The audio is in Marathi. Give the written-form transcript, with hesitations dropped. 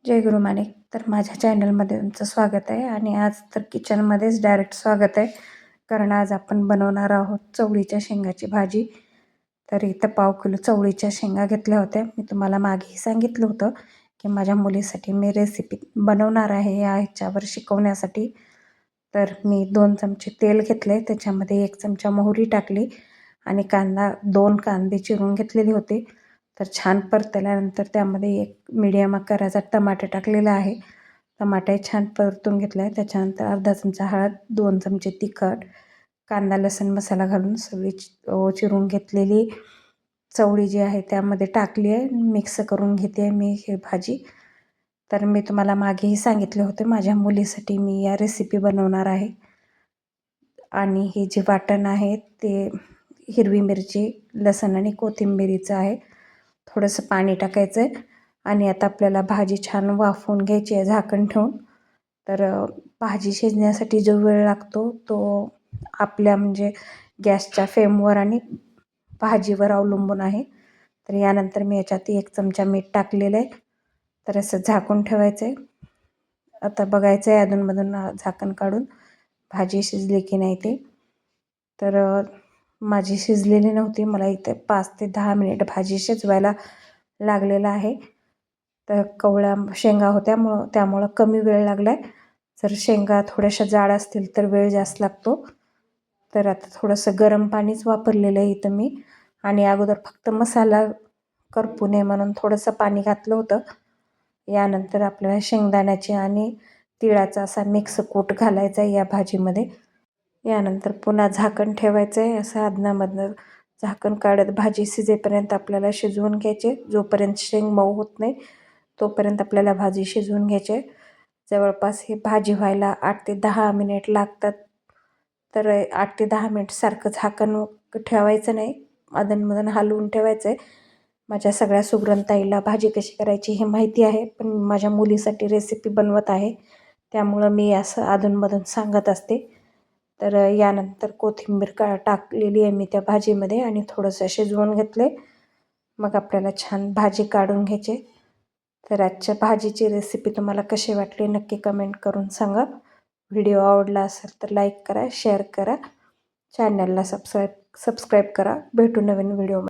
जय गुरु माणिक. तर माझ्या चॅनलमध्ये तुमचं स्वागत आहे आणि आज तर किचनमध्येच डायरेक्ट स्वागत आहे, कारण आज आपण बनवणार आहोत चवळीच्या शेंगाची भाजी. तर इथं पाव किलो चवळीच्या शेंगा घेतल्या होत्या. मी तुम्हाला मागेही सांगितलं होतं की माझ्या मुलीसाठी मी रेसिपी बनवणार आहे या ह्याच्यावर शिकवण्यासाठी. तर मी 2 चमचे तेल घेतले, त्याच्यामध्ये 1 चमचा मोहरी टाकली आणि 2 कांदे चिरून घेतलेले होते. तर छान परतल्यानंतर त्यामध्ये 1 मीडियम आकाराचा टमाटर टाकलेला आहे. टमाटे छान परतून घेतला आहे. त्याच्यानंतर अर्धा चमचा हळद, 2 चमचे तिखट, कांदा लसूण मसाला घालून सगळी चिरून घेतलेली चवळी जी आहे त्यामध्ये टाकली आहे. मिक्स करून घेते मी ही भाजी. तर मी तुम्हाला मागेही सांगितले होते माझ्या मुलीसाठी मी या रेसिपी बनवणार आहे. आणि हे जे वाटण आहे ते हिरवी मिरची, लसूण आणि कोथिंबिरीचं आहे. थोडंसं पाणी टाकायचं आहे आणि आता आपल्याला भाजी छान वाफवून घ्यायची आहे झाकण ठेवून. तर भाजी शिजण्यासाठी जो वेळ लागतो तो आपल्या गॅसच्या फ्लेमवर आणि भाजीवर अवलंबून आहे. तर यानंतर मी याच्यात 1 चमचा मीठ टाकलेलं आहे. तर असं झाकून ठेवायचं आहे. आता बघायचं आहे अधूनमधून झाकण काढून भाजी शिजली की नाही ते. तर माझी शिजलेली नव्हती, मला इथे 5 ते 10 मिनिट भाजी शिजवायला लागलेलं आहे. तर कवळ्या शेंगा होत्या त्यामुळं कमी वेळ लागला आहे. जर शेंगा थोड्याशा जाड असतील तर वेळ जास्त लागतो. तर आता थोडंसं गरम पाणीच वापरलेलं आहे इथं मी आणि अगोदर फक्त मसाला करपू नये म्हणून थोडंसं पाणी घातलं होतं. यानंतर आपल्याला शेंगदाण्याचे आणि तिळाचा असा मिक्स कूट घालायचा आहे या भाजीमध्ये. यानंतर पुन्हा झाकण ठेवायचं आहे. असं अधनं-मधनं झाकण काढत भाजी शिजेपर्यंत आपल्याला शिजवून घ्यायचे. जोपर्यंत शेंग मऊ होत नाही तोपर्यंत आपल्याला भाजी शिजवून घ्यायची. जवळपास ही भाजी व्हायला 8 ते 10 मिनिट लागतात. तर 8 ते 10 मिनिट सारखं झाकण ठेवायचं नाही, अधूनमधून हलवून ठेवायचं आहे. माझ्या सगळ्या सुगरणताईला भाजी कशी करायची हे माहिती आहे, पण माझ्या मुलीसाठी रेसिपी बनवत आहे त्यामुळं मी असं अधूनमधून सांगत असते. तर यानंतर कोथिंबीर टाकलेली आहे मी त्या भाजीमध्ये आणि थोडंसं शिजवून घेतले. मग आपल्याला छान भाजी काढून घ्यायची. तर आजच्या भाजीची रेसिपी तुम्हाला कशी वाटली नक्की कमेंट करून सांगा. व्हिडिओ आवडला असेल तर लाईक करा, शेअर करा, चॅनलला सबस्क्राईब करा. भेटू नवीन व्हिडिओ.